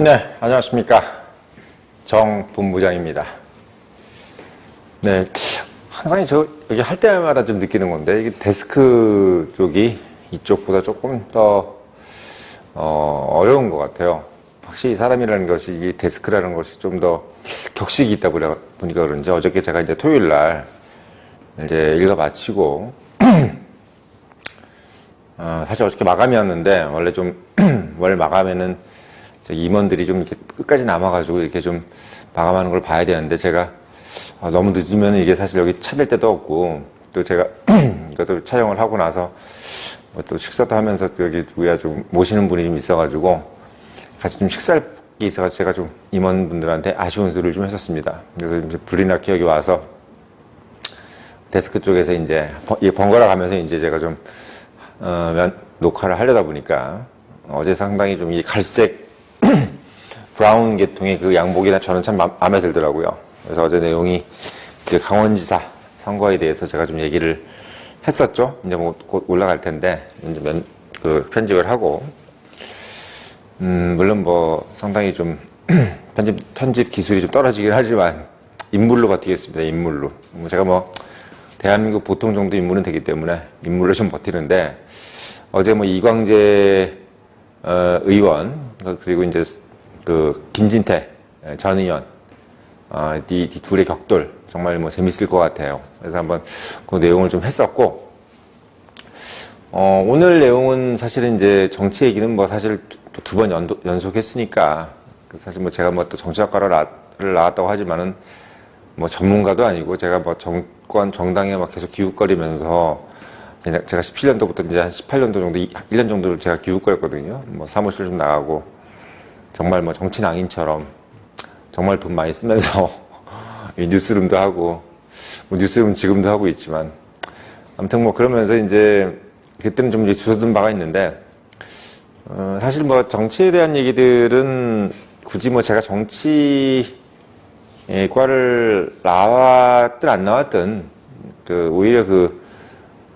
네, 안녕하십니까. 정 본부장입니다. 네, 항상 저 여기 할 때마다 좀 느끼는 건데, 이게 데스크 쪽이 이쪽보다 조금 더, 어려운 것 같아요. 확실히 사람이라는 것이, 이 데스크라는 것이 좀 더 격식이 있다 보니까 그런지, 어저께 제가 이제 토요일 날, 이제 일과 마치고, 사실 어저께 마감이었는데, 원래 좀, 월 마감에는 임원들이 좀 이렇게 끝까지 남아가지고 이렇게 좀 마감하는 걸 봐야 되는데, 제가 너무 늦으면 이게 사실 여기 찾을 데도 없고, 또 제가 이것도 촬영을 하고 나서 또 식사도 하면서 여기 누구야 좀 모시는 분이 좀 있어가지고 같이 좀 식사할 게 있어가지고 제가 좀 임원분들한테 아쉬운 소리를 좀 했었습니다. 그래서 이제 불이 나게 여기 와서 데스크 쪽에서 이제 번갈아 가면서 이제 제가 좀 녹화를 하려다 보니까 어제 상당히 좀 이 갈색 브라운 계통의 그 양복이나 저는 참 마음에 들더라고요. 그래서 어제 내용이 그 강원지사 선거에 대해서 제가 좀 얘기를 했었죠. 이제 뭐 곧 올라갈 텐데 이제 편집을 하고 물론 뭐 상당히 좀 편집 기술이 좀 떨어지긴 하지만 인물로 버티겠습니다. 인물로. 제가 뭐 대한민국 보통 정도 인물은 되기 때문에 인물로 좀 버티는데 어제 뭐 이광재 의원 그리고 이제 그 김진태 전 의원 이 둘의 격돌 정말 뭐 재밌을 것 같아요. 그래서 한번 그 내용을 좀 했었고 오늘 내용은 사실은 이제 정치 얘기는 뭐 사실 두 번 연속했으니까 사실 뭐 제가 뭐 또 정치학과를 나왔다고 하지만은 뭐 전문가도 아니고 제가 뭐 정당에 막 계속 기웃거리면서 제가 17년도부터 이제 한 18년도 정도 1년 정도를 제가 기웃거렸거든요. 뭐 사무실 좀 나가고 정말 뭐 정치 낭인처럼 정말 돈 많이 쓰면서 뉴스룸도 하고 뭐 뉴스룸 지금도 하고 있지만 아무튼 뭐 그러면서 이제 그때는 좀 이제 주워둔 바가 있는데 사실 뭐 정치에 대한 얘기들은 굳이 뭐 제가 정치과를 나왔든 안 나왔든 오히려 그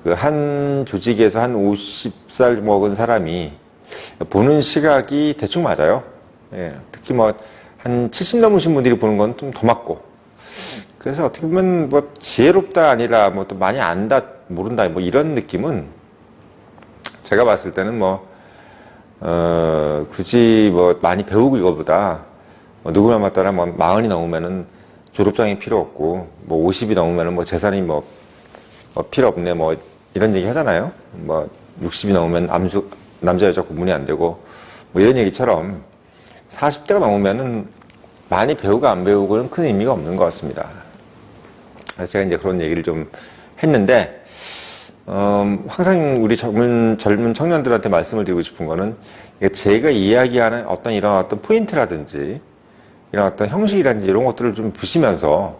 한 조직에서 한 50살 먹은 사람이 보는 시각이 대충 맞아요. 예, 특히 뭐 한 70 넘으신 분들이 보는 건 좀 더 맞고. 그래서 어떻게 보면 뭐 지혜롭다 아니라 뭐 또 많이 안다 모른다 뭐 이런 느낌은 제가 봤을 때는 뭐 굳이 뭐 많이 배우고 이거보다 뭐 누구나 맞따라 뭐 40이 넘으면은 졸업장이 필요 없고 뭐 50이 넘으면은 뭐 재산이 뭐 필요 없네 뭐 이런 얘기 하잖아요. 뭐 60이 넘으면 남자 여자 구분이 안 되고 뭐 이런 얘기처럼 40대가 넘으면은 많이 배우고 안 배우고는 큰 의미가 없는 것 같습니다. 그래서 제가 이제 그런 얘기를 좀 했는데 항상 우리 젊은 청년들한테 말씀을 드리고 싶은 거는 제가 이야기하는 이런 포인트라든지 이런 어떤 형식이라든지 이런 것들을 좀 보시면서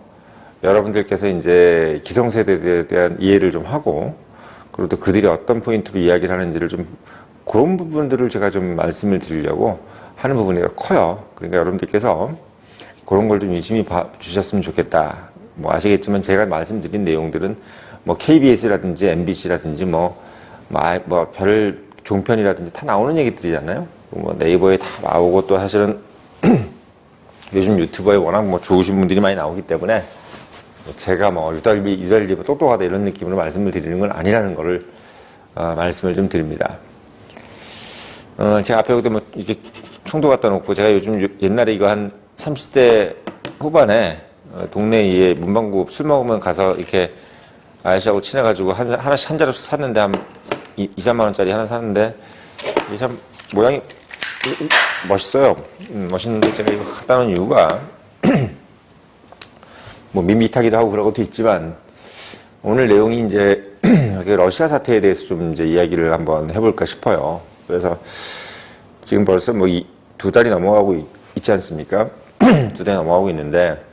여러분들께서 이제 기성세대에 대한 이해를 좀 하고 그리고 또 그들이 어떤 포인트로 이야기를 하는지를 좀 그런 부분들을 제가 좀 말씀을 드리려고 하는 부분이 커요. 그러니까 여러분들께서 그런 걸 좀 유심히 봐주셨으면 좋겠다. 뭐 아시겠지만 제가 말씀드린 내용들은 뭐 KBS라든지 MBC라든지 별 종편이라든지 다 나오는 얘기들이잖아요. 뭐 네이버에 다 나오고 또 사실은 요즘 유튜버에 워낙 뭐 좋으신 분들이 많이 나오기 때문에 제가 뭐 유달리 똑똑하다 이런 느낌으로 말씀을 드리는 건 아니라는 거를 말씀을 좀 드립니다. 제가 앞에 뭐 이렇게 총도 갖다 놓고 제가 요즘 옛날에 이거 한 30대 후반에 동네에 문방구 술 먹으면 가서 이렇게 아저씨하고 친해가지고 하나씩 한 자루씩 샀는데 한 2, 3만 원짜리 하나 샀는데 이게 참 모양이 멋있어요. 멋있는데 제가 이거 갖다 놓은 이유가 뭐 밋밋하기도 하고 그런 것도 있지만 오늘 내용이 이제 러시아 사태에 대해서 좀 이제 이야기를 한번 해볼까 싶어요. 그래서 지금 벌써 뭐 2달이 넘어가고 있지 않습니까? 2달이 넘어가고 있는데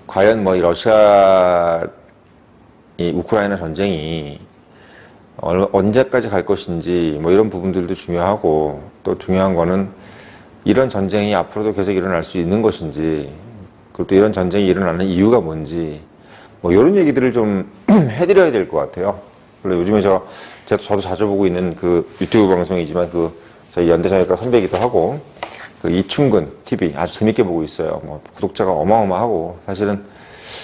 과연 뭐 이 러시아 우크라이나 전쟁이 언제까지 갈 것인지 뭐 이런 부분들도 중요하고 또 중요한 거는 이런 전쟁이 앞으로도 계속 일어날 수 있는 것인지 그리고 또 이런 전쟁이 일어나는 이유가 뭔지 뭐 이런 얘기들을 좀 해드려야 될 것 같아요. 요즘에 저도 자주 보고 있는 그 유튜브 방송이지만 저희 연대정외과 선배이기도 하고 그 이충근 TV 아주 재밌게 보고 있어요. 뭐 구독자가 어마어마하고 사실은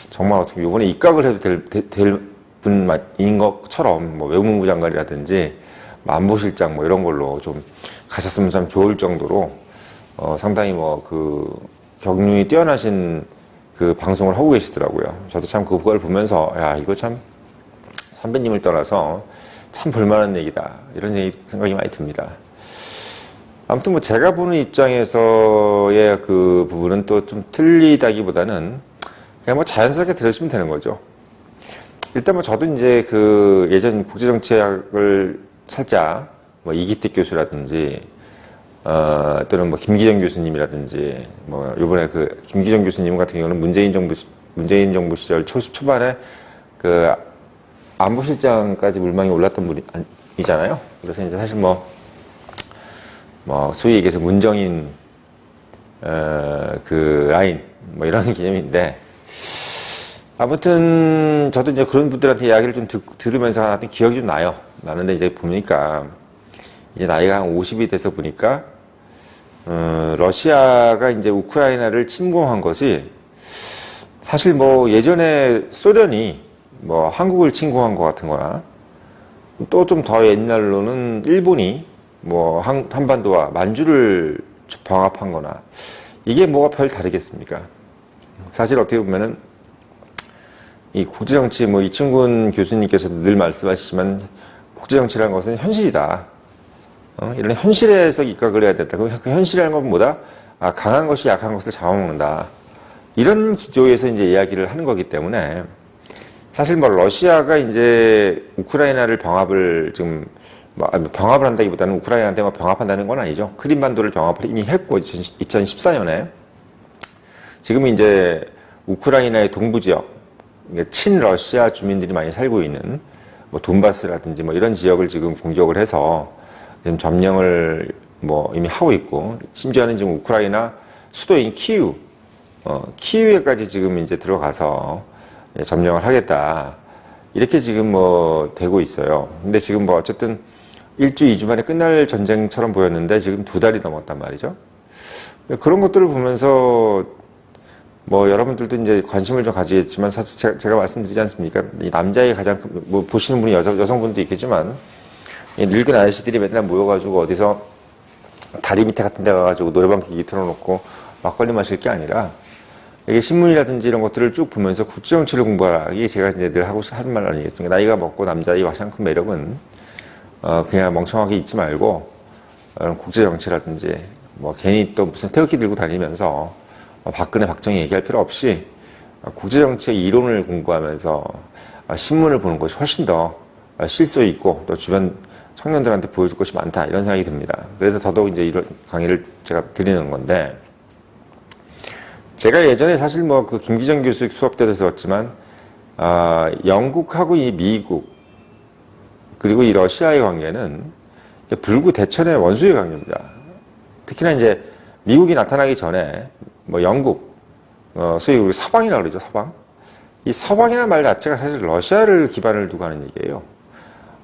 정말 어떻게 이번에 입각을 해도 될 분인 것처럼 뭐 외무부 장관이라든지 뭐 안보실장 뭐 이런 걸로 좀 가셨으면 참 좋을 정도로 상당히 뭐 그 경륜이 뛰어나신 그 방송을 하고 계시더라고요. 저도 참 그걸 보면서 야 이거 참 선배님을 떠나서 참 볼만한 얘기다 이런 생각이 많이 듭니다. 아무튼 뭐 제가 보는 입장에서의 그 부분은 또 좀 틀리다기보다는 그냥 뭐 자연스럽게 들으시면 되는 거죠. 일단 뭐 저도 이제 그 예전 국제정치학을 살짝 뭐 이기택 교수라든지 또는 뭐 김기정 교수님이라든지 뭐 요번에 그 김기정 교수님 같은 경우는 문재인 정부 시절 초반에 그 안보실장까지 물망에 올랐던 분이잖아요. 그래서 이제 사실 뭐 소위 얘기해서 문정인 그 라인 뭐 이런 개념인데 아무튼 저도 이제 그런 분들한테 이야기를 좀 들으면서 하여튼 기억이 좀 나는데 이제 보니까 이제 나이가 한 50이 돼서 보니까 러시아가 이제 우크라이나를 침공한 것이 사실 뭐 예전에 소련이 뭐 한국을 침공한 것 같은 거나 또 좀 더 옛날로는 일본이 뭐 한반도와 만주를 병합한 거나 이게 뭐가 별 다르겠습니까? 사실 어떻게 보면은 이 국제정치 뭐 이충근 교수님께서도 늘 말씀하시지만 국제정치라는 것은 현실이다. 이런 현실에서 입각을 해야 된다. 그 현실이라는 건 뭐다? 강한 것이 약한 것을 잡아먹는다. 이런 기조에서 이제 이야기를 하는 거기 때문에 사실 뭐 러시아가 이제 우크라이나를 병합을 지금 병합을 한다기보다는 우크라이나한테 뭐 병합한다는 건 아니죠. 크림반도를 병합을 이미 했고 2014년에 지금 이제 우크라이나의 동부 지역 친러시아 주민들이 많이 살고 있는 뭐 돈바스라든지 뭐 이런 지역을 지금 공격을 해서 지금 점령을 뭐 이미 하고 있고 심지어는 지금 우크라이나 수도인 키이우에까지 지금 이제 들어가서 점령을 하겠다. 이렇게 지금 뭐 되고 있어요. 근데 지금 뭐 어쨌든 1주, 2주 만에 끝날 전쟁처럼 보였는데 지금 2달이 넘었단 말이죠. 그런 것들을 보면서 뭐 여러분들도 이제 관심을 좀 가지겠지만 사실 제가 말씀드리지 않습니까? 이 남자의 가장 뭐 보시는 분이 여성분도 있겠지만 이 늙은 아저씨들이 맨날 모여가지고 어디서 다리 밑에 같은 데 가가지고 노래방 기기 틀어놓고 막걸리 마실 게 아니라 이게 신문이라든지 이런 것들을 쭉 보면서 국제정치를 공부하라. 이게 제가 이제 늘 하고 하는 말 아니겠습니까? 나이가 먹고 남자의 가장 큰 매력은 그냥 멍청하게 있지 말고 국제정치라든지 뭐 괜히 또 무슨 태극기 들고 다니면서 박근혜, 박정희 얘기할 필요 없이 국제정치의 이론을 공부하면서 신문을 보는 것이 훨씬 더 실소 있고 또 주변 청년들한테 보여줄 것이 많다 이런 생각이 듭니다. 그래서 더더욱 이제 이런 강의를 제가 드리는 건데 제가 예전에 사실 뭐 그 김기정 교수 수업 때도 들었지만 영국하고 이 미국 그리고 이 러시아의 관계는 불구 대천의 원수의 관계입니다. 특히나 이제 미국이 나타나기 전에 뭐 영국, 소위 우리 서방이라고 그러죠, 서방. 이 서방이라는 말 자체가 사실 러시아를 기반을 두고 하는 얘기예요.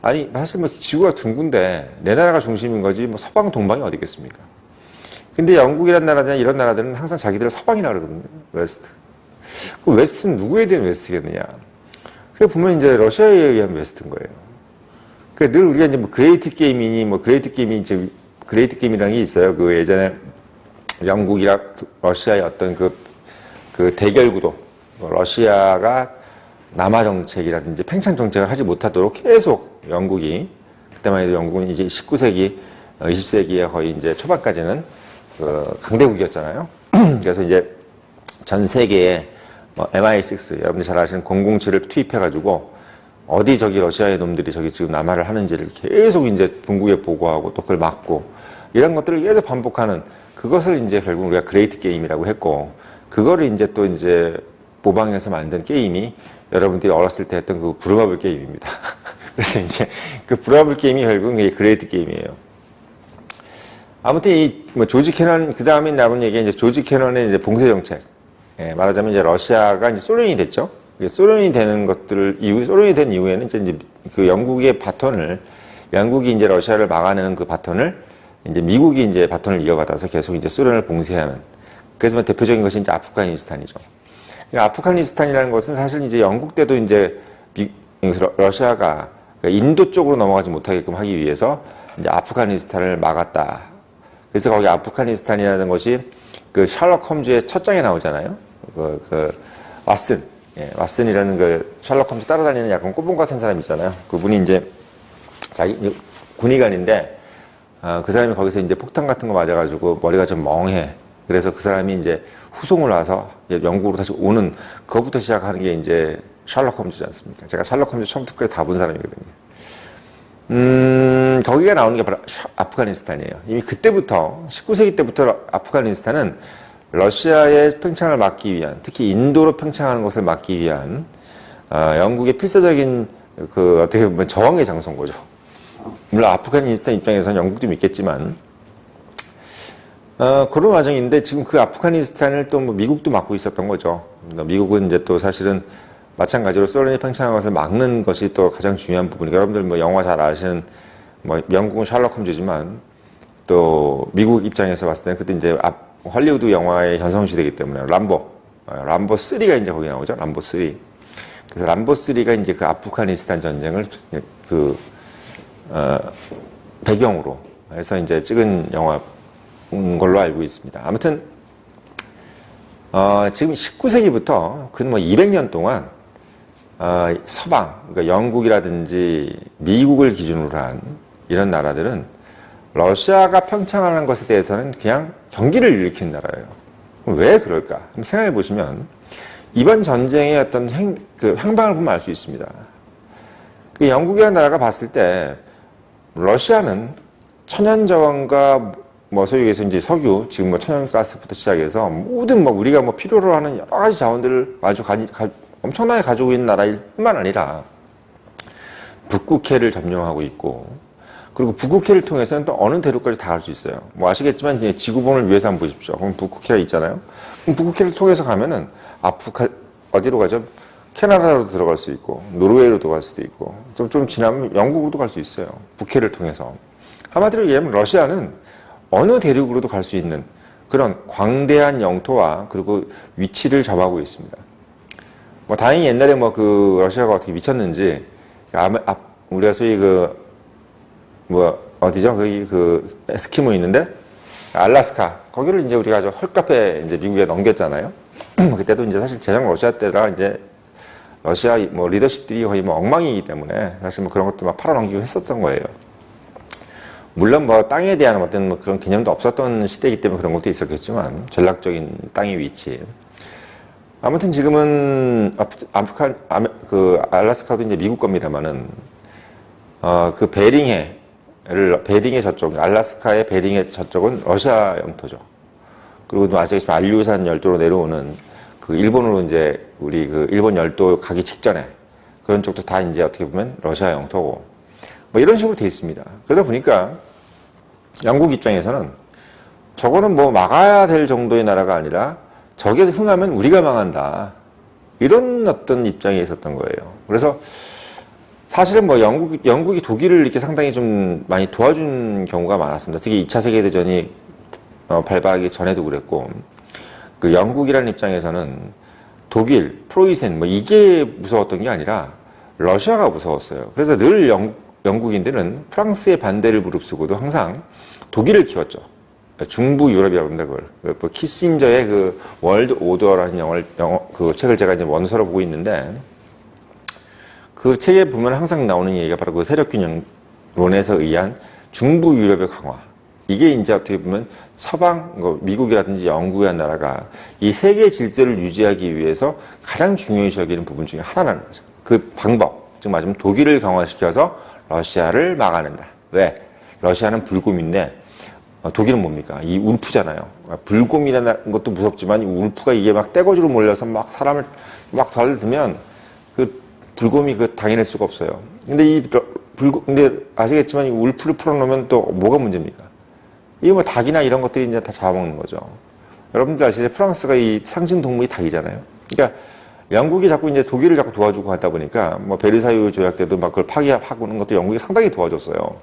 아니, 사실 뭐 지구가 둥근데 내 나라가 중심인 거지, 뭐 서방, 동방이 어디 있겠습니까? 근데 영국이란 나라나 이런 나라들은 항상 자기들을 서방이라고 그러거든요, 웨스트. 그 웨스트는 누구에 대한 웨스트겠느냐? 그게 보면 이제 러시아에 의한 웨스트인 거예요. 그러니까 늘 우리가 이제 뭐 그레이트 게임이니, 뭐 그레이트 게임이 이제 그레이트 게임이라는 게 있어요. 그 예전에 영국이랑 러시아의 어떤 그 대결 구도, 러시아가 남하 정책이라든지 팽창 정책을 하지 못하도록 계속 영국이, 그때만 해도 영국은 이제 19세기, 20세기의 거의 이제 초반까지는 그 강대국이었잖아요. 그래서 이제 전 세계에 뭐 MI6, 여러분들 잘 아시는 007을 투입해가지고 어디 저기 러시아의 놈들이 저기 지금 남하를 하는지를 계속 이제 본국에 보고하고 또 그걸 막고 이런 것들을 계속 반복하는 그것을 이제 결국 우리가 그레이트 게임이라고 했고 그거를 이제 또 이제 모방해서 만든 게임이 여러분들이 어렸을 때 했던 그 브루마블 게임입니다. 그래서 이제 그 브루마블 게임이 결국은 이게 그레이트 게임이에요. 아무튼 이 뭐 조지 캐넌 그 다음에 나온 얘기가 이제 조지 캐넌의 이제 봉쇄 정책. 예, 말하자면 이제 러시아가 이제 소련이 됐죠. 소련이 되는 것들을 소련이 된 이후에는 이제 그 영국의 바톤을 영국이 이제 러시아를 막아내는 그 바톤을 이제 미국이 이제 바톤을 이어받아서 계속 이제 소련을 봉쇄하는. 그래서 뭐 대표적인 것이 이제 아프가니스탄이죠. 그러니까 아프가니스탄이라는 것은 사실 이제 영국 때도 이제 러시아가 그러니까 인도 쪽으로 넘어가지 못하게끔 하기 위해서 이제 아프가니스탄을 막았다. 그래서 거기 아프가니스탄이라는 것이 그 셜록 홈즈의 첫 장에 나오잖아요. 왓슨. 예, 왓슨이라는 그 셜록 홈즈 따라다니는 약간 꼬봉 같은 사람 있잖아요. 그분이 이제 자기 군의관인데, 그 사람이 거기서 이제 폭탄 같은 거 맞아가지고 머리가 좀 멍해. 그래서 그 사람이 이제 후송을 와서 영국으로 다시 오는, 그것부터 시작하는 게 이제 셜록 홈즈지 않습니까? 제가 셜록 홈즈 처음부터 끝까지 다 본 사람이거든요. 거기가 나오는 게 바로 아프가니스탄이에요. 이미 그때부터, 19세기 때부터 아프가니스탄은 러시아의 팽창을 막기 위한, 특히 인도로 팽창하는 것을 막기 위한, 영국의 필사적인 그 어떻게 보면 저항의 장소인 거죠. 물론 아프가니스탄 입장에서는 영국도 믿겠지만, 그런 과정인데 지금 그 아프가니스탄을 또 뭐 미국도 막고 있었던 거죠. 미국은 이제 또 사실은 마찬가지로 소련이 팽창한 것을 막는 것이 또 가장 중요한 부분이니까 여러분들 뭐 영화 잘 아시는 뭐 영국은 셜록 홈즈지만 또 미국 입장에서 봤을 때는 그때 이제 할리우드 영화의 전성시대이기 때문에 람보 3가 이제 거기 나오죠. 람보 3. 그래서 람보 3가 이제 그 아프가니스탄 전쟁을 배경으로 해서 이제 찍은 영화인 걸로 알고 있습니다. 아무튼 지금 19세기부터 그 뭐 200년 동안 서방, 그러니까 영국이라든지 미국을 기준으로 한 이런 나라들은 러시아가 평창하는 것에 대해서는 그냥 경기를 일으킨 나라예요. 왜 그럴까? 한번 생각해 보시면 이번 전쟁의 어떤 행방을 보면 알 수 있습니다. 그 영국이라는 나라가 봤을 때 러시아는 천연자원과 뭐 소위 얘기해서 이제 석유, 지금 뭐 천연가스부터 시작해서 모든 뭐 우리가 뭐 필요로 하는 여러 가지 자원들을 아주 엄청나게 가지고 있는 나라일 뿐만 아니라 북극해를 점령하고 있고, 그리고 북극해를 통해서는 또 어느 대륙까지 다 갈 수 있어요. 뭐 아시겠지만 이제 지구본을 위해서 한번 보십시오. 그럼 북극해가 있잖아요. 그럼 북극해를 통해서 가면은 어디로 가죠? 캐나다로 들어갈 수 있고, 노르웨이로도 갈 수도 있고, 좀 지나면 영국으로도 갈 수 있어요. 북해를 통해서. 한마디로 얘기하면 러시아는 어느 대륙으로도 갈 수 있는 그런 광대한 영토와 그리고 위치를 점하고 있습니다. 뭐 다행히 옛날에 뭐 그 러시아가 어떻게 미쳤는지 우리가 소위 어디죠? 거기 에스키모 있는데 알래스카 거기를 이제 우리가 헐값에 이제 미국에 넘겼잖아요. 그때도 이제 사실 제정 러시아 때라 이제 러시아 뭐 리더십들이 거의 뭐 엉망이기 때문에 사실 뭐 그런 것도 막 팔아넘기고 했었던 거예요. 물론 뭐 땅에 대한 어떤 뭐 그런 개념도 없었던 시대이기 때문에 그런 것도 있었겠지만 전략적인 땅의 위치. 아무튼 지금은 알래스카도 이제 미국 겁니다만은 그 베링해 저쪽, 알래스카의 베링해 저쪽은 러시아 영토죠. 그리고 또 아시겠지만 알류산 열도로 내려오는 그 일본으로 이제 우리 그 일본 열도 가기 직전에 그런 쪽도 다 이제 어떻게 보면 러시아 영토고 뭐 이런 식으로 돼 있습니다. 그러다 보니까 영국 입장에서는 저거는 뭐 막아야 될 정도의 나라가 아니라 저게 흥하면 우리가 망한다. 이런 어떤 입장에 있었던 거예요. 그래서 사실은 뭐 영국이 독일을 이렇게 상당히 좀 많이 도와준 경우가 많았습니다. 특히 2차 세계대전이 발발하기 전에도 그랬고, 그 영국이라는 입장에서는 독일, 프로이센 뭐 이게 무서웠던 게 아니라 러시아가 무서웠어요. 그래서 늘 영국인들은 프랑스의 반대를 무릅쓰고도 항상 독일을 키웠죠. 중부 유럽이라고 합니다, 그걸. 뭐 키신저의 그 월드 오더라는 그 책을 제가 이제 원서로 보고 있는데, 그 책에 보면 항상 나오는 얘기가 바로 그 세력균형론에서 의한 중부 유럽의 강화. 이게 이제 어떻게 보면 서방, 미국이라든지 영국이라는 나라가 이 세계 질서를 유지하기 위해서 가장 중요시 여기는 부분 중에 하나라는 거죠. 그 방법, 즉 말하자면 독일을 강화시켜서 러시아를 막아낸다. 왜? 러시아는 불곰인데 독일은 뭡니까? 이 울프잖아요. 불곰이라는 것도 무섭지만 이 울프가 이게 막 떼거지로 몰려서 막 사람을 막 달려들면 그 불곰이 당해낼 수가 없어요. 근데 근데 아시겠지만 이 울프를 풀어놓으면 또 뭐가 문제입니까? 이게 뭐 닭이나 이런 것들이 이제 다 잡아먹는 거죠. 여러분들 아시죠? 프랑스가 이 상징 동물이 닭이잖아요. 그러니까 영국이 자꾸 이제 독일을 자꾸 도와주고 하다 보니까 뭐 베르사유 조약 때도 막 그걸 파기하고 하는 것도 영국이 상당히 도와줬어요.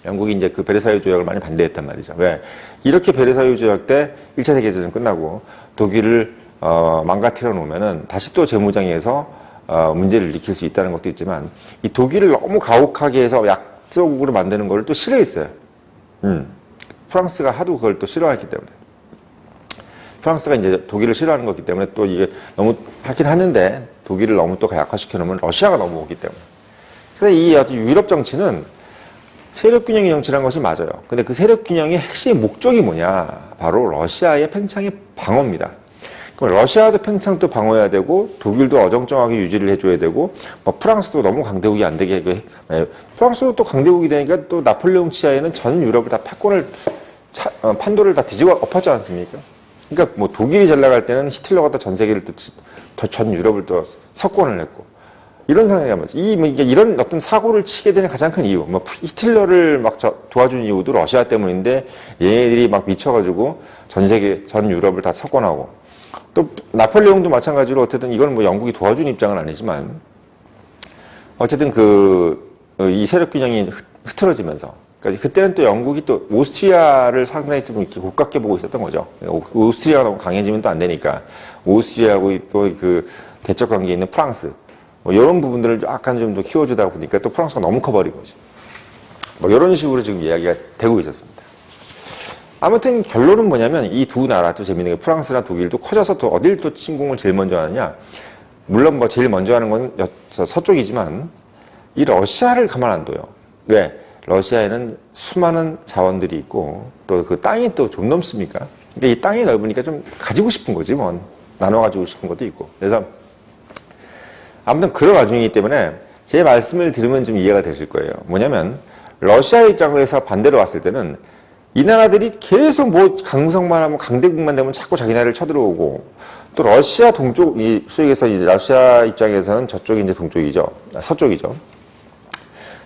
영국이 이제 그 베르사유 조약을 많이 반대했단 말이죠. 왜? 이렇게 베르사유 조약 때 1차 세계대전 끝나고 독일을 망가뜨려 놓으면은 다시 또 재무장에서 문제를 일으킬 수 있다는 것도 있지만 이 독일을 너무 가혹하게 해서 약적으로 만드는 걸 또 싫어했어요. 프랑스가 하도 그걸 또 싫어했기 때문에. 프랑스가 이제 독일을 싫어하는 거기 때문에 또 이게 너무 하긴 하는데 독일을 너무 또 약화시켜 놓으면 러시아가 넘어오기 때문에. 그래서 이 유럽 정치는 세력균형의 정치라는 것이 맞아요. 근데 그 세력균형의 핵심 목적이 뭐냐? 바로 러시아의 팽창의 방어입니다. 그럼 러시아도 팽창 또 방어해야 되고 독일도 어정쩡하게 유지를 해줘야 되고 뭐 프랑스도 너무 강대국이 안 되게 프랑스도 또 강대국이 되니까 또 나폴레옹 치하에는 전 유럽을 다 패권을 판도를 다 뒤집어 엎었지 않습니까? 그러니까 뭐 독일이 잘 나갈 때는 히틀러가 또 전 세계를 또 전 유럽을 또 석권을 했고 이런 상황이란 말이죠. 이런 어떤 사고를 치게 되는 가장 큰 이유, 뭐 히틀러를 막 도와준 이유도 러시아 때문인데 얘네들이 막 미쳐가지고 전 세계 전 유럽을 다 석권하고 또 나폴레옹도 마찬가지로 어쨌든 이건 뭐 영국이 도와준 입장은 아니지만 어쨌든 이 세력 균형이 흐트러지면서 그러니까 그때는 또 영국이 또 오스트리아를 상당히 좀 이렇게 고깝게 보고 있었던 거죠. 오스트리아가 너무 강해지면 또 안 되니까 오스트리아하고 또 그 대척 관계에 있는 프랑스 뭐 이런 부분들을 약간 좀 더 키워주다 보니까 또 프랑스가 너무 커버린 거죠. 뭐 이런 식으로 지금 이야기가 되고 있었습니다. 아무튼 결론은 뭐냐면 이 두 나라 또 재밌는 게 프랑스나 독일도 커져서 또 어딜 또 침공을 제일 먼저 하느냐. 물론 뭐 제일 먼저 하는 건 서쪽이지만 이 러시아를 가만 안 둬요. 왜? 러시아에는 수많은 자원들이 있고 또 그 땅이 또 좀 넘습니까? 근데 이 땅이 넓으니까 좀 가지고 싶은 거지 뭐 나눠 가지고 싶은 것도 있고. 그래서 아무튼 그런 와중이기 때문에 제 말씀을 들으면 좀 이해가 되실 거예요. 뭐냐면 러시아 입장에서 반대로 왔을 때는 이 나라들이 계속 뭐 강성만 하면 강대국만 되면 자꾸 자기 나라를 쳐들어오고 또 러시아 동쪽 이 소위에서 이제 러시아 입장에서는 저쪽이 이제 동쪽이죠. 서쪽이죠.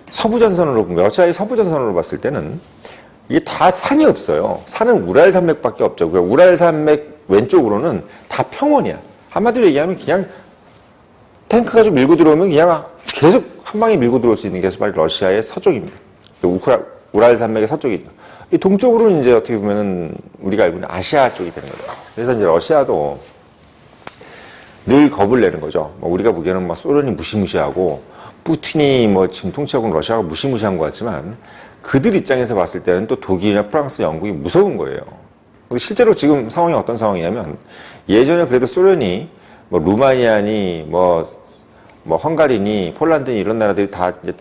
서부 전선으로 러시아의 서부 전선으로 봤을 때는 이게 다 산이 없어요. 산은 우랄 산맥밖에 없죠. 그러니까 우랄 산맥 왼쪽으로는 다 평원이야. 한마디로 얘기하면 그냥 탱크 가지고 밀고 들어오면 그냥 계속 한 방에 밀고 들어올 수 있는 게 바로 러시아의 서쪽입니다. 우랄 산맥의 서쪽이죠. 이 동쪽으로는 이제 어떻게 보면은 우리가 알고 있는 아시아 쪽이 되는 거죠. 그래서 이제 러시아도 늘 겁을 내는 거죠. 뭐 우리가 보기에는 막 소련이 무시무시하고 푸틴이 뭐 지금 통치하고 있는 러시아가 무시무시한 것 같지만 그들 입장에서 봤을 때는 또 독일이나 프랑스, 영국이 무서운 거예요. 실제로 지금 상황이 어떤 상황이냐면 예전에 그래도 소련이 뭐 루마니아니 뭐 헝가리니 폴란드니 이런 나라들이 다 이제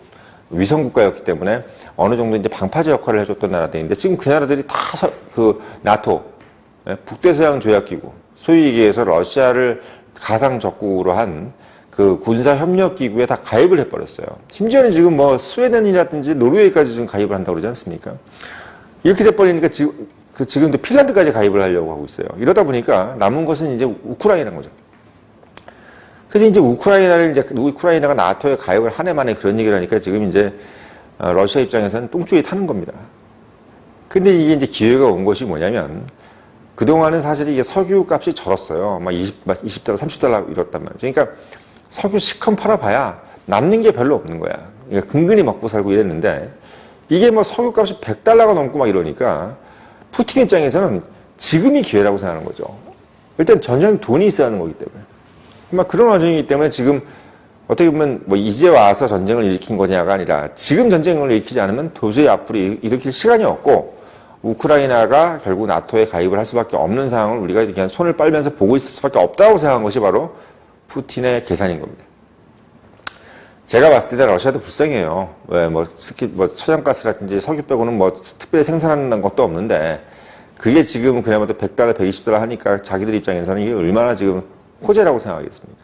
위성 국가였기 때문에 어느 정도 이제 방파제 역할을 해줬던 나라들인데 지금 그 나라들이 다 그 나토 북대서양 조약기구 소위 얘기해서 러시아를 가상 적국으로 한 그 군사 협력 기구에 다 가입을 해버렸어요. 심지어는 지금 뭐 스웨덴이라든지 노르웨이까지 지금 가입을 한다고 그러지 않습니까? 이렇게 돼버리니까 지금도 핀란드까지 가입을 하려고 하고 있어요. 이러다 보니까 남은 것은 이제 우크라이나인 거죠. 그래서 이제 우크라이나가 나토에 가입을 한 해 만에 그런 얘기를 하니까 지금 이제 러시아 입장에서는 똥줄이 타는 겁니다. 근데 이게 이제 기회가 온 것이 뭐냐면 그동안은 사실 이게 석유 값이 절었어요. 막 20달러, 30달러 이렇단 말이죠. 그러니까 석유 시컨 팔아봐야 남는 게 별로 없는 거야. 그러니까 근근히 먹고 살고 이랬는데 이게 뭐 석유 값이 100달러가 넘고 막 이러니까 푸틴 입장에서는 지금이 기회라고 생각하는 거죠. 일단 전쟁 돈이 있어야 하는 거기 때문에. 막 그런 와중이기 때문에 지금 어떻게 보면 뭐 이제 와서 전쟁을 일으킨 거냐가 아니라 지금 전쟁을 일으키지 않으면 도저히 앞으로 일으킬 시간이 없고 우크라이나가 결국 나토에 가입을 할 수밖에 없는 상황을 우리가 그냥 손을 빨면서 보고 있을 수밖에 없다고 생각한 것이 바로 푸틴의 계산인 겁니다. 제가 봤을 때 러시아도 불쌍해요. 왜 특히 천연가스라든지 석유 빼고는 뭐 특별히 생산하는 것도 없는데 그게 지금 그나마도 100달러, 120달러 하니까 자기들 입장에서는 이게 얼마나 지금 호재라고 생각하겠습니까?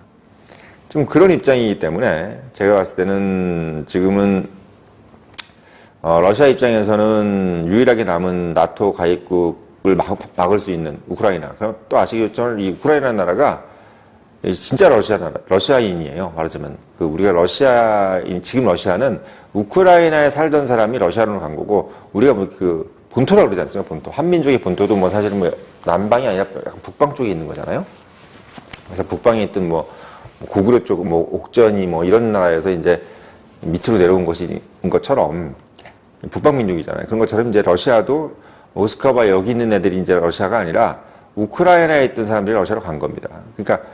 좀 그런 입장이기 때문에 제가 봤을 때는 지금은 러시아 입장에서는 유일하게 남은 나토 가입국을 막을 수 있는 우크라이나. 그럼 또 아시겠지만 이 우크라이나 나라가 진짜 러시아인이에요. 말하자면 우리가 지금 러시아는 우크라이나에 살던 사람이 러시아로 간 거고 우리가 뭐 본토라고 그러지 않습니까? 본토. 한민족의 본토도 뭐 사실은 뭐 남방이 아니라 약간 북방 쪽에 있는 거잖아요. 그래서 북방에 있던 뭐 고구려 쪽, 뭐 옥전이 뭐 이런 나라에서 이제 밑으로 내려온 것인 것처럼 북방민족이잖아요. 그런 것처럼 이제 러시아도 모스크바 여기 있는 애들이 이제 러시아가 아니라 우크라이나에 있던 사람들이 러시아로 간 겁니다. 그러니까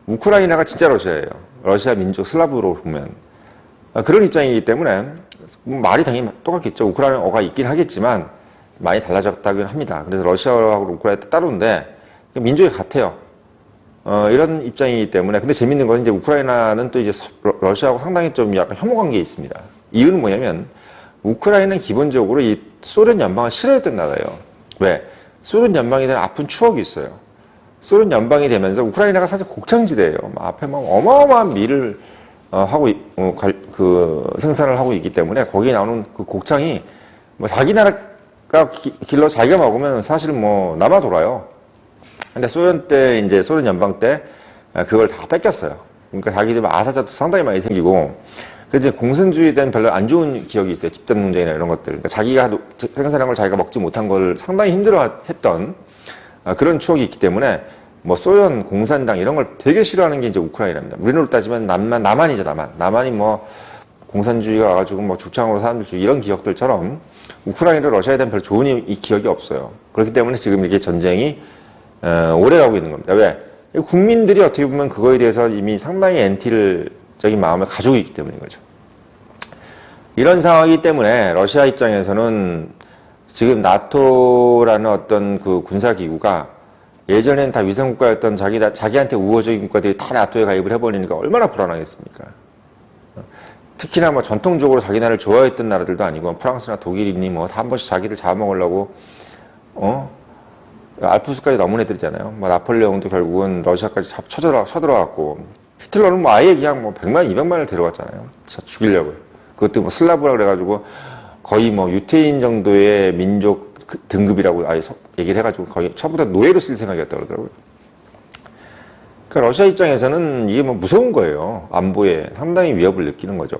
우크라이나가 진짜 러시아예요. 러시아 민족 슬라브로 보면. 그런 입장이기 때문에 말이 당연히 똑같겠죠. 우크라이나어가 있긴 하겠지만 많이 달라졌다긴 합니다. 그래서 러시아하고 우크라이나 따로인데 민족이 같아요. 이런 입장이기 때문에. 근데 재밌는 건 이제 우크라이나는 또 이제 러시아하고 상당히 좀 약간 혐오 관계에 있습니다. 이유는 뭐냐면 우크라이나는 기본적으로 이 소련 연방을 싫어했던 나라예요. 왜? 소련 연방에 대한 아픈 추억이 있어요. 소련 연방이 되면서 우크라이나가 사실 곡창지대예요. 앞에 막 어마어마한 밀을 하고 생산을 하고 있기 때문에 거기에 나오는 그 곡창이 뭐 자기 나라가 길러 자기가 먹으면 사실 뭐 남아 돌아요. 근데 소련 때 이제 소련 연방 때 그걸 다 뺏겼어요. 그러니까 자기들 아사자도 상당히 많이 생기고 그래서 이제 공산주의에 대한 별로 안 좋은 기억이 있어요. 집단 농장이나 이런 것들. 그러니까 자기가 생산한 걸 자기가 먹지 못한 걸 상당히 힘들어했던 그런 추억이 있기 때문에 뭐 소련 공산당 이런 걸 되게 싫어하는 게 이제 우크라이나입니다. 우리나라로 따지면 남한이죠, 남한. 남한이 뭐 공산주의가 와가지고 뭐 죽창으로 사람들 죽이고 이런 기억들처럼 우크라이나 러시아에 대한 별 좋은 이 기억이 없어요. 그렇기 때문에 지금 이게 전쟁이 오래 가고 있는 겁니다. 왜? 국민들이 어떻게 보면 그거에 대해서 이미 상당히 엔티적인 마음을 가지고 있기 때문인 거죠. 이런 상황이기 때문에 러시아 입장에서는 지금 나토라는 어떤 그 군사기구가 예전엔 다 위성국가였던 자기한테 우호적인 국가들이 다 나토에 가입을 해버리니까 얼마나 불안하겠습니까? 특히나 뭐 전통적으로 자기 나라를 좋아했던 나라들도 아니고 프랑스나 독일이니 뭐 다 한 번씩 자기들 잡아먹으려고 알프스까지 넘은 애들이잖아요. 뭐 나폴레옹도 결국은 러시아까지 쳐들어갔고 히틀러는 뭐 아예 그냥 뭐 100만, 200만을 데려갔잖아요. 죽이려고. 그것도 뭐 슬라브라 그래가지고 거의 뭐 유태인 정도의 민족 등급이라고 아예 얘기를 해가지고 거의 처음부터 노예로 쓸 생각이었다고 그러더라고요. 그러니까 러시아 입장에서는 이게 뭐 무서운 거예요. 안보에 상당히 위협을 느끼는 거죠.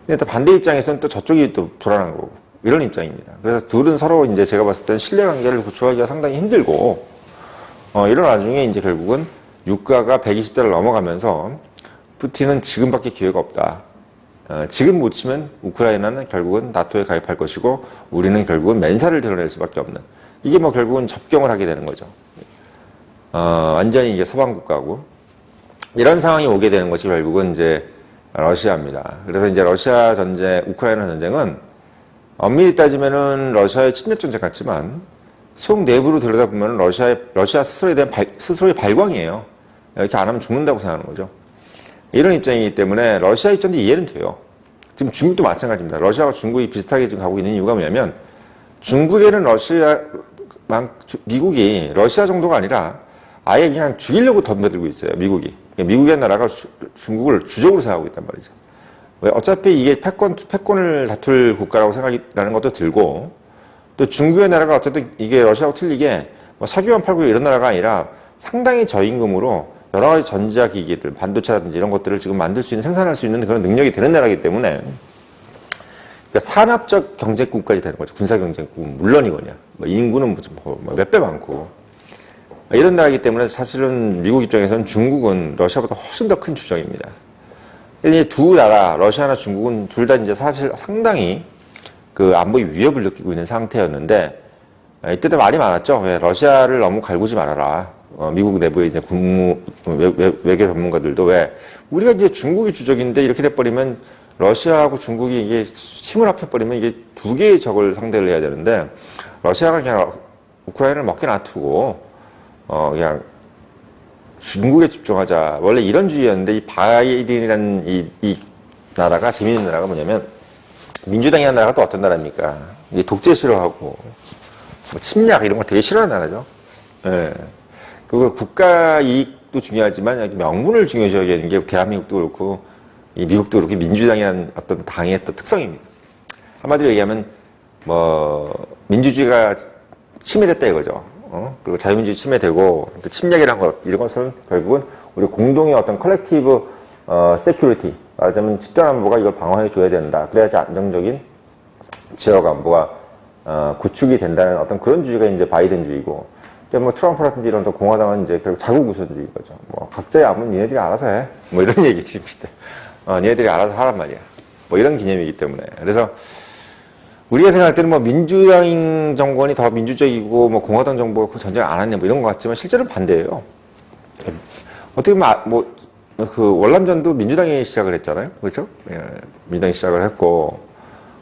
근데 또 반대 입장에서는 또 저쪽이 또 불안한 거고 이런 입장입니다. 그래서 둘은 서로 이제 제가 봤을 때는 신뢰관계를 구축하기가 상당히 힘들고 이런 와중에 이제 결국은 유가가 120달러 넘어가면서 푸틴은 지금밖에 기회가 없다. 지금 못 치면 우크라이나는 결국은 나토에 가입할 것이고 우리는 결국은 맨살을 드러낼 수밖에 없는 이게 뭐 결국은 접경을 하게 되는 거죠. 완전히 이게 서방 국가고 이런 상황이 오게 되는 것이 결국은 이제 러시아입니다. 그래서 이제 러시아 전쟁, 우크라이나 전쟁은 엄밀히 따지면은 러시아의 침략 전쟁 같지만 속 내부로 들여다보면 러시아 스스로에 대한 스스로의 발광이에요. 이렇게 안 하면 죽는다고 생각하는 거죠. 이런 입장이기 때문에 러시아 입장도 이해는 돼요. 지금 중국도 마찬가지입니다. 러시아와 중국이 비슷하게 지금 가고 있는 이유가 뭐냐면 중국에는 미국이 러시아 정도가 아니라 아예 그냥 죽이려고 덤벼들고 있어요. 미국이. 미국의 나라가 중국을 주적으로 생각하고 있단 말이죠. 왜? 어차피 이게 패권을 다툴 국가라고 생각이라는 것도 들고 또 중국의 나라가 어쨌든 이게 러시아하고 틀리게 뭐 석유만 팔고 이런 나라가 아니라 상당히 저임금으로 여러 가지 전자기기들, 반도체라든지 이런 것들을 지금 만들 수 있는, 생산할 수 있는 그런 능력이 되는 나라이기 때문에 그러니까 산업적 경제국까지 되는 거죠. 군사경제국 물론이거냐. 뭐 인구는 몇 배 많고 이런 나라이기 때문에 사실은 미국 입장에서는 중국은 러시아보다 훨씬 더 큰 주적입니다. 이 두 나라, 러시아나 중국은 둘 다 이제 사실 상당히 그 안보의 위협을 느끼고 있는 상태였는데 이때도 말이 많았죠. 왜 러시아를 너무 갈구지 말아라. 미국 내부의 이제 외교 전문가들도 왜 우리가 이제 중국이 주적인데 이렇게 돼버리면 러시아하고 중국이 이게 힘을 합해버리면 이게 두 개의 적을 상대를 해야 되는데 러시아가 그냥 우크라이나를 먹게 놔두고 그냥 중국에 집중하자. 원래 이런 주의였는데 이 바이든이라는 이 나라가 재미있는 나라가 뭐냐면 민주당이라는 나라가 또 어떤 나라입니까? 이게 독재 싫어하고 뭐 침략 이런 거 되게 싫어하는 나라죠. 예. 그리고 국가 이익도 중요하지만 명분을 중요시 여기는 게 대한민국도 그렇고 이 미국도 그렇고 민주당이라는 어떤 당의 또 특성입니다. 한마디로 얘기하면 뭐 민주주의가 침해됐다 이거죠. 그리고 자유민주주의 침해되고 침략이라는 것 이런 것은 결국은 우리 공동의 어떤 컬렉티브 세큐리티 말하자면 집단 안보가 이걸 방어해 줘야 된다. 그래야지 안정적인 지역 안보가 구축이 된다는 어떤 그런 주의가 이제 바이든주의고. 뭐 트럼프라든지 이런 또 공화당은 이제 결국 자국 우선주의인 거죠. 뭐 각자의 안보는 니네들이 알아서 해. 뭐 이런 얘기들입니다. 니네들이 알아서 하란 말이야. 뭐 이런 개념이기 때문에. 그래서 우리가 생각할 때는 뭐 민주당 정권이 더 민주적이고 뭐 공화당 정부가 그 전쟁 안 했네 뭐 이런 것 같지만 실제로는 반대예요. 어떻게 보면 그 월남전도 민주당이 시작을 했잖아요. 그렇죠? 예, 민주당이 시작을 했고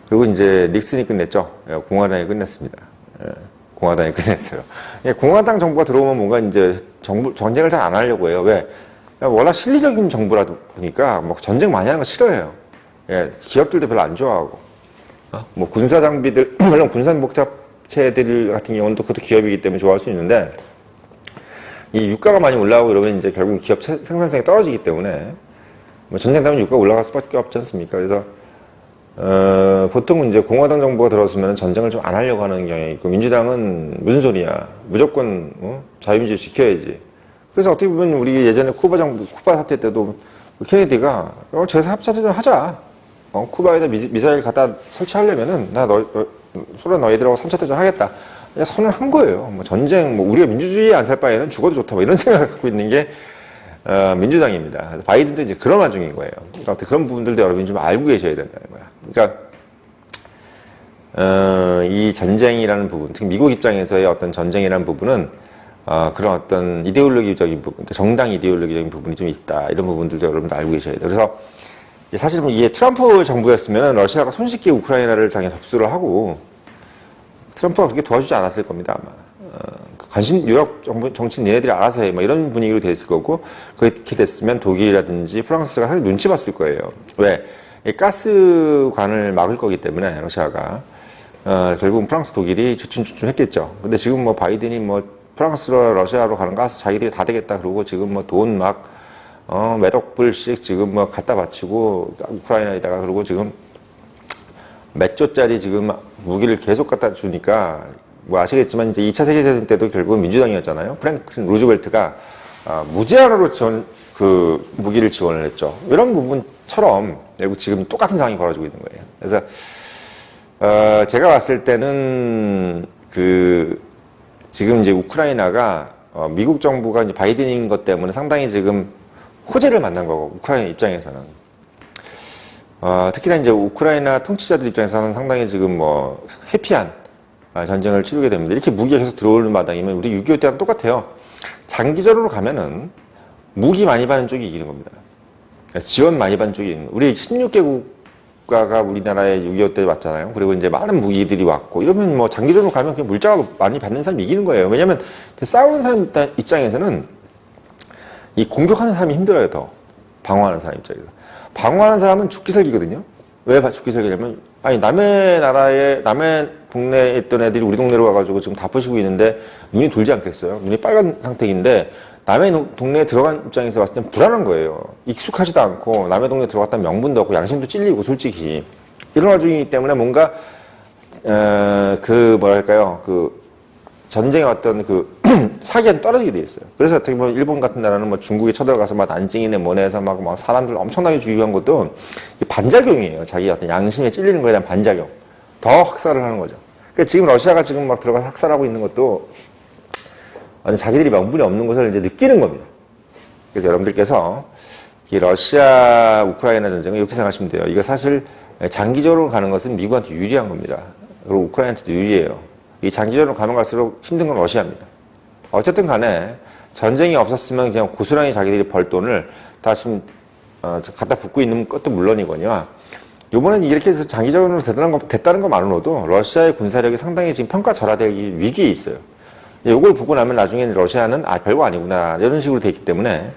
그리고 이제 닉슨이 끝냈죠. 예, 공화당이 끝냈습니다. 예, 공화당이 끝냈어요. 예, 공화당 정부가 들어오면 뭔가 이제 전쟁을 잘 안 하려고 해요. 왜? 워낙 실리적인 정부라 보니까 뭐 전쟁 많이 하는 거 싫어해요. 예, 기업들도 별로 안 좋아하고. 뭐 군사 장비들, 물론 군산복잡체들 같은 경우는 또 그것도 기업이기 때문에 좋아할 수 있는데, 이 유가가 많이 올라오고 이러면 이제 결국 기업 생산성이 떨어지기 때문에, 뭐 전쟁 되면 유가가 올라갈 수밖에 없지 않습니까? 그래서, 보통은 이제 공화당 정부가 들어서면 전쟁을 좀 안 하려고 하는 경향이 있고, 민주당은 무슨 소리야. 무조건, 자유민주 지켜야지. 그래서 어떻게 보면 우리 예전에 쿠바 사태 때도 케네디가, 제사 합사전 하자. 쿠바에다 미사일 갖다 설치하려면은, 소련 너희들하고 3차 대전 하겠다. 그냥 선을 한 거예요. 뭐 전쟁, 뭐 우리가 민주주의에 안 살 바에는 죽어도 좋다. 뭐 이런 생각을 갖고 있는 게, 민주당입니다. 바이든도 이제 그런 와중인 거예요. 그러니까 그런 부분들도 여러분이 좀 알고 계셔야 된다는 거야. 그러니까, 이 전쟁이라는 부분, 특히 미국 입장에서의 어떤 전쟁이라는 부분은, 그런 어떤 이데올로기적인 부분, 정당 이데올로기적인 부분이 좀 있다. 이런 부분들도 여러분들 알고 계셔야 돼요. 그래서, 사실 이게 트럼프 정부였으면 러시아가 손쉽게 우크라이나를 당연히 접수를 하고 트럼프가 그렇게 도와주지 않았을 겁니다 아마. 유럽 정치 니네들이 알아서 해. 뭐 이런 분위기로 돼 있을 거고 그렇게 됐으면 독일이라든지 프랑스가 사실 눈치 봤을 거예요. 왜? 가스관을 막을 거기 때문에 러시아가 결국은 프랑스, 독일이 주춤주춤했겠죠. 근데 지금 뭐 바이든이 뭐 프랑스로 러시아로 가는 가스 자기들이 다 되겠다 그러고 지금 뭐 돈 막 몇 억 불씩 지금 뭐 갖다 바치고, 우크라이나에다가 그러고 지금 몇 조짜리 지금 무기를 계속 갖다 주니까, 뭐 아시겠지만 이제 2차 세계대전 때도 결국은 민주당이었잖아요. 프랭클린 루즈벨트가, 무제한으로 무기를 지원을 했죠. 이런 부분처럼, 결국 지금 똑같은 상황이 벌어지고 있는 거예요. 그래서, 제가 봤을 때는 지금 이제 우크라이나가, 미국 정부가 이제 바이든인 것 때문에 상당히 지금 호재를 만난 거고, 우크라이나 입장에서는. 특히나 이제 우크라이나 통치자들 입장에서는 상당히 지금 뭐, 해피한 전쟁을 치르게 됩니다. 이렇게 무기가 계속 들어오는 마당이면 우리 6.25 때랑 똑같아요. 장기전으로 가면은 무기 많이 받는 쪽이 이기는 겁니다. 지원 많이 받는 쪽이 이기는 거예요. 우리 16개국가가 우리나라에 6.25 때 왔잖아요. 그리고 이제 많은 무기들이 왔고, 이러면 뭐 장기전으로 가면 그냥 물자가 많이 받는 사람이 이기는 거예요. 왜냐면 싸우는 사람 입장에서는 이 공격하는 사람이 힘들어요, 더. 방어하는 사람 입장에서. 방어하는 사람은 죽기 살기거든요. 왜 죽기 살기냐면, 남의 동네에 있던 애들이 우리 동네로 와가지고 지금 다 부시고 있는데 눈이 돌지 않겠어요? 눈이 빨간 상태인데 남의 동네에 들어간 입장에서 봤을 땐 불안한 거예요. 익숙하지도 않고 남의 동네에 들어갔다는 명분도 없고 양심도 찔리고 솔직히. 이런 와중이기 때문에 뭔가, 전쟁의 어떤 사기가 떨어지게 돼 있어요. 그래서 어떻게 보면 일본 같은 나라는 뭐 중국에 쳐들어가서 막 난징이네 뭐네 해서 막 사람들 엄청나게 죽이고 한 것도 반작용이에요. 자기 어떤 양심에 찔리는 거에 대한 반작용. 더 학살을 하는 거죠. 그러니까 지금 러시아가 지금 막 들어가서 학살하고 있는 것도 자기들이 명분이 없는 것을 이제 느끼는 겁니다. 그래서 여러분들께서 이 러시아 우크라이나 전쟁을 이렇게 생각하시면 돼요. 이거 사실 장기적으로 가는 것은 미국한테 유리한 겁니다. 그리고 우크라이나한테도 유리해요. 이 장기전으로 가면 갈수록 힘든 건 러시아입니다. 어쨌든 간에 전쟁이 없었으면 그냥 고스란히 자기들이 벌 돈을 다시 갖다 붓고 있는 것도 물론이거니와 이번엔 이렇게 해서 장기전으로 됐다는 것만으로도 러시아의 군사력이 상당히 지금 평가절하되기 위기에 있어요. 이걸 보고 나면 나중에는 러시아는 별거 아니구나 이런 식으로 돼 있기 때문에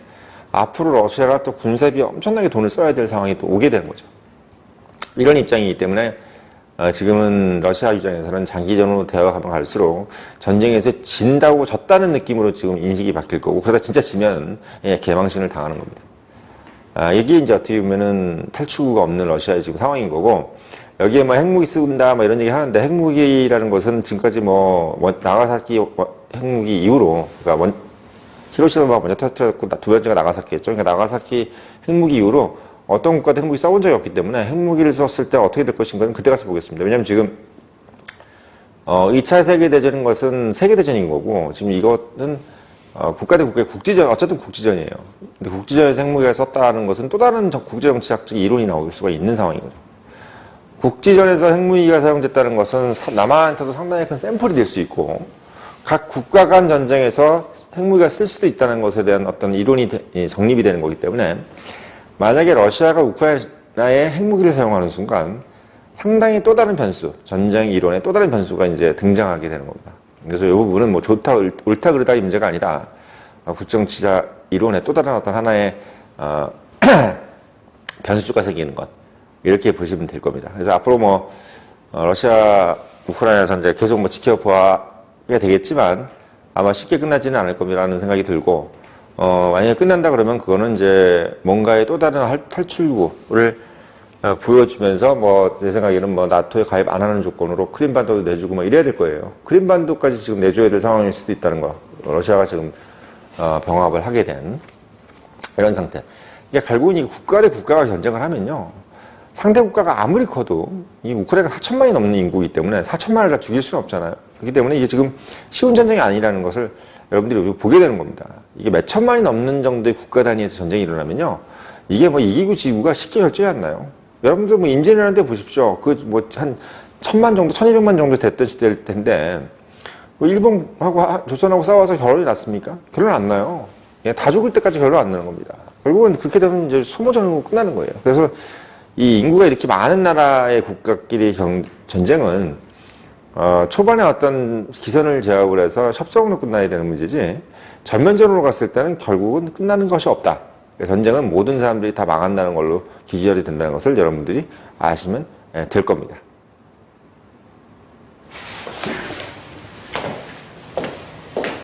앞으로 러시아가 또 군사비에 엄청나게 돈을 써야 될 상황이 또 오게 되는 거죠. 이런 입장이기 때문에 지금은 러시아 입장에서는 장기전으로 되어가면 갈수록 전쟁에서 진다고 졌다는 느낌으로 지금 인식이 바뀔 거고 그러다 진짜 지면 개망신을 당하는 겁니다. 이게 이제 어떻게 보면은 탈출구가 없는 러시아의 지금 상황인 거고 여기에 뭐 핵무기 쓴다 뭐 이런 얘기 하는데 핵무기라는 것은 지금까지 나가사키 핵무기 이후로 그러니까 히로시마가 먼저 터뜨렸고 두 번째가 나가사키였죠. 그러니까 나가사키 핵무기 이후로 어떤 국가도 핵무기 써본 적이 없기 때문에 핵무기를 썼을 때 어떻게 될 것인가는 그때 가서 보겠습니다. 왜냐하면 지금 2차 세계대전인 것은 세계대전인 거고 지금 이것은 국가 대 국가의 국지전, 어쨌든 국지전이에요. 근데 국지전에서 핵무기를 썼다는 것은 또 다른 국제정치학적 이론이 나올 수가 있는 상황인 거죠. 국지전에서 핵무기가 사용됐다는 것은 남한한테도 상당히 큰 샘플이 될 수 있고 각 국가 간 전쟁에서 핵무기가 쓸 수도 있다는 것에 대한 어떤 이론이 성립이 되는 거기 때문에 만약에 러시아가 우크라이나에 핵무기를 사용하는 순간 상당히 또 다른 변수, 전쟁 이론의 또 다른 변수가 이제 등장하게 되는 겁니다. 그래서 이 부분은 뭐 좋다, 옳다, 그르다의 문제가 아니라 국정치자 이론의 또 다른 어떤 하나의 변수가 생기는 것. 이렇게 보시면 될 겁니다. 그래서 앞으로 뭐 러시아 우크라이나 전쟁 계속 뭐 지켜봐야 되겠지만 아마 쉽게 끝나지는 않을 겁니다라는 생각이 들고 만약에 끝난다 그러면 그거는 이제 뭔가의 또 다른 탈출구를 보여주면서 뭐 제 생각에는 뭐 나토에 가입 안 하는 조건으로 크림반도도 내주고 뭐 이래야 될 거예요. 크림반도까지 지금 내줘야 될 상황일 수도 있다는 거. 러시아가 지금 병합을 하게 된 이런 상태. 이게 결국은 이 국가 대 국가가 전쟁을 하면요. 상대 국가가 아무리 커도 이 우크라이나가 4천만이 넘는 인구이기 때문에 4천만을 다 죽일 수는 없잖아요. 그렇기 때문에 이게 지금 쉬운 전쟁이 아니라는 것을 여러분들이 보게 되는 겁니다. 이게 몇 천만이 넘는 정도의 국가 단위에서 전쟁이 일어나면요. 이게 뭐 이기고 지구가 쉽게 결정이 안 나요. 여러분들 뭐 임진왜란 때 보십시오. 그 뭐 한 1,000만 정도, 1,200만 정도 됐던 시대일 텐데 뭐 일본하고 조선하고 싸워서 결론이 났습니까? 결론 안 나요. 그냥 다 죽을 때까지 결론 안 나는 겁니다. 결국은 그렇게 되면 이제 소모전으로 끝나는 거예요. 그래서 이 인구가 이렇게 많은 나라의 국가끼리 전쟁은 초반에 어떤 기선을 제압을 해서 협상으로 끝나야 되는 문제지 전면전으로 갔을 때는 결국은 끝나는 것이 없다. 전쟁은 모든 사람들이 다 망한다는 걸로 기결이 된다는 것을 여러분들이 아시면 될 겁니다.